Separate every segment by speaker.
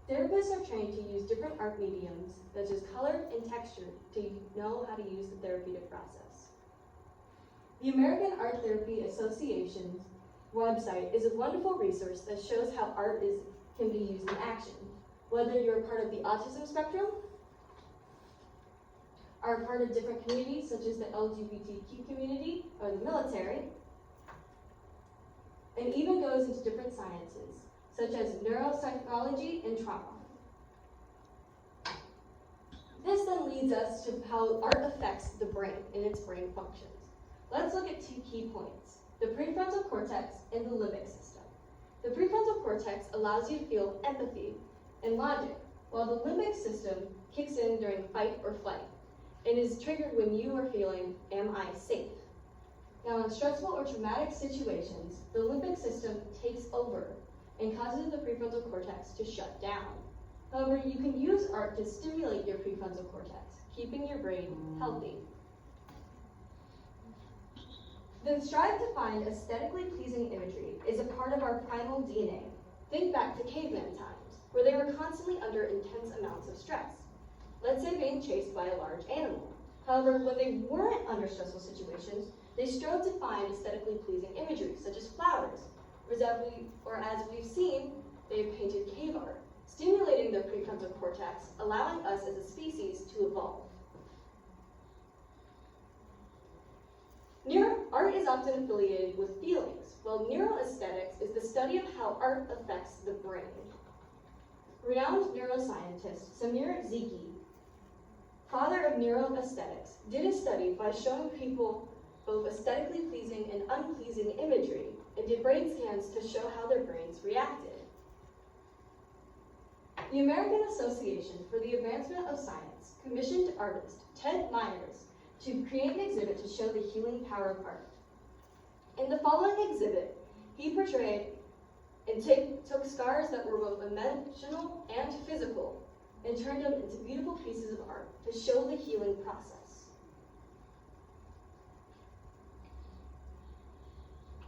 Speaker 1: Therapists are trained to use different art mediums, such as color and texture, to know how to use the therapeutic process. The American Art Therapy Association's website is a wonderful resource that shows how art can be used in action, whether you're part of the autism spectrum, are part of different communities such as the LGBTQ community or the military, and even goes into different sciences, such as neuropsychology and trauma. This then leads us to how art affects the brain and its brain functions. Let's look at 2 key points, the prefrontal cortex and the limbic system. The prefrontal cortex allows you to feel empathy and logic, while the limbic system kicks in during fight or flight and is triggered when you are feeling, am I safe? Now, in stressful or traumatic situations, the limbic system takes over and causes the prefrontal cortex to shut down. However, you can use art to stimulate your prefrontal cortex, keeping your brain healthy. Then strive to find aesthetically pleasing imagery is a part of our primal DNA. Think back to caveman times, where they were constantly under intense amounts of stress. Let's say being chased by a large animal. However, when they weren't under stressful situations, they strove to find aesthetically pleasing imagery, such as flowers, or as we've seen, they've painted cave art, stimulating their prefrontal cortex, allowing us as a species to evolve. Art is often affiliated with feelings, while neuroaesthetics is the study of how art affects the brain. Renowned neuroscientist Samir Zeki, father of neuroaesthetics, did a study by showing people both aesthetically pleasing and unpleasing imagery, and did brain scans to show how their brains reacted. The American Association for the Advancement of Science commissioned artist Ted Myers to create an exhibit to show the healing power of art. In the following exhibit, he portrayed and took scars that were both emotional and physical and turned them into beautiful pieces of art to show the healing process.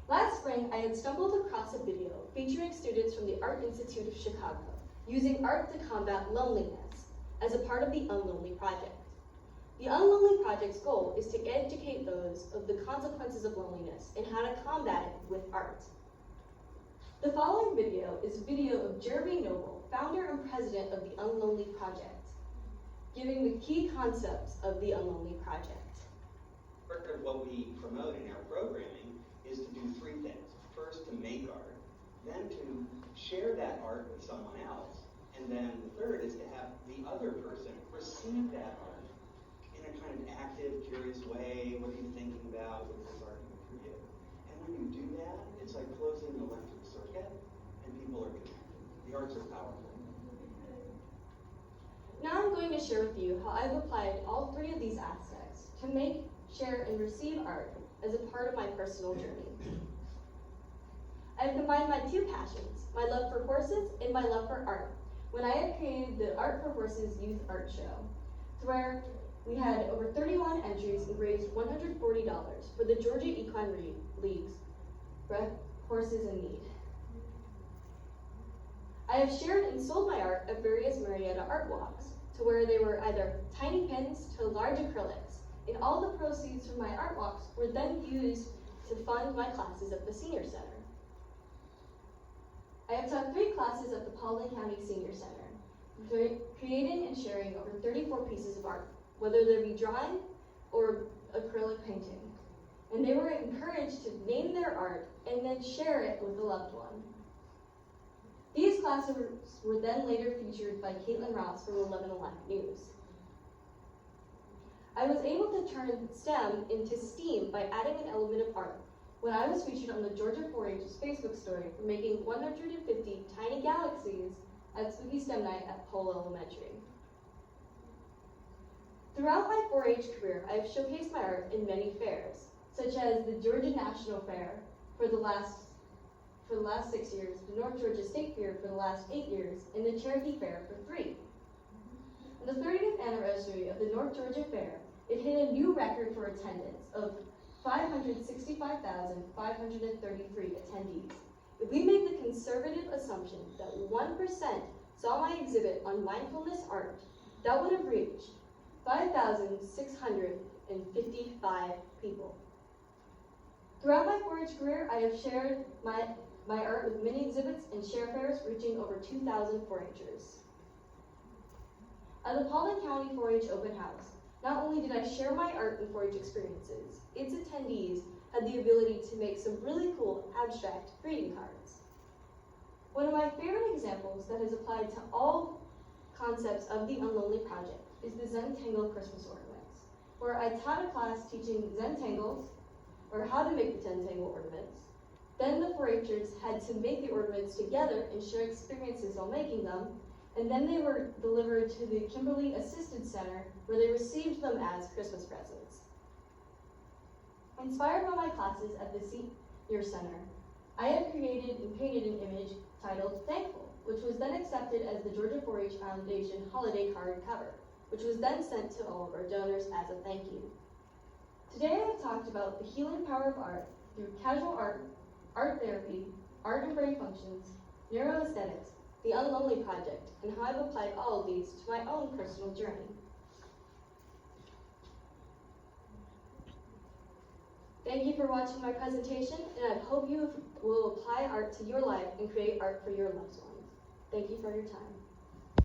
Speaker 1: Last spring, I had stumbled across a video featuring students from the Art Institute of Chicago using art to combat loneliness as a part of the Unlonely Project. The Unlonely Project's goal is to educate those of the consequences of loneliness and how to combat it with art. The following video is a video of Jeremy Noble, founder and president of the Unlonely Project, giving the key concepts of the Unlonely Project.
Speaker 2: Part of what we promote in our programming is to do 3 things. First, to make art, then to share that art with someone else, and then the third is to have the other person receive that art in a kind of active, curious way. What are you thinking about? What is this art doing for you? And when you do that, it's like closing the electric circuit, and people are connected. The arts are powerful.
Speaker 1: Now I'm going to share with you how I've applied all 3 of these aspects to make, share, and receive art as a part of my personal journey. I've combined my 2 passions, my love for horses and my love for art, when I had created the Art for Horses Youth Art Show, where we had over 31 entries and raised $140 for the Georgia Equine League's Horses in Need. I have shared and sold my art at various Marietta art walks, to where they were either tiny pins to large acrylics, and all the proceeds from my art walks were then used to fund my classes at the Senior Center. I have taught 3 classes at the Paulding County Senior Center, creating and sharing over 34 pieces of art, whether they be drawing or acrylic painting. And they were encouraged to name their art and then share it with a loved one. These classes were then later featured by Caitlin Ross from 1111 News. I was able to turn STEM into STEAM by adding an element of art when I was featured on the Georgia 4-H's Facebook story for making 150 tiny galaxies at Spooky STEM Night at Pole Elementary. Throughout my 4-H career, I have showcased my art in many fairs, such as the Georgia National Fair for the last 6 years, the North Georgia State Fair for the last 8 years, and the Cherokee Fair for 3. On the 30th anniversary of the North Georgia Fair, it hit a new record for attendance of 565,533 attendees. If we make the conservative assumption that 1% saw my exhibit on mindfulness art, that would have reached 5,655 people. Throughout my 4-H career, I have shared my art with many exhibits and share fairs reaching over 2,000 4-Hers. At the Paulding County 4-H Open House, not only did I share my art and 4-H experiences, its attendees had the ability to make some really cool abstract greeting cards. One of my favorite examples that has applied to all concepts of the Unlonely Project is the Zentangle Christmas ornaments, where I taught a class teaching Zentangles, or how to make the Zentangle ornaments. Then the 4-Hers had to make the ornaments together and share experiences while making them, and then they were delivered to the Kimberly Assisted Center, where they received them as Christmas presents. Inspired by my classes at the Senior Center, I had created and painted an image titled Thankful, which was then accepted as the Georgia 4-H Foundation holiday card cover, which was then sent to all of our donors as a thank you. Today I have talked about the healing power of art through casual art, art therapy, art and brain functions, neuroaesthetics, the Unlonely Project, and how I've applied all of these to my own personal journey. Thank you for watching my presentation, and I hope you will apply art to your life and create art for your loved ones. Thank you for your time.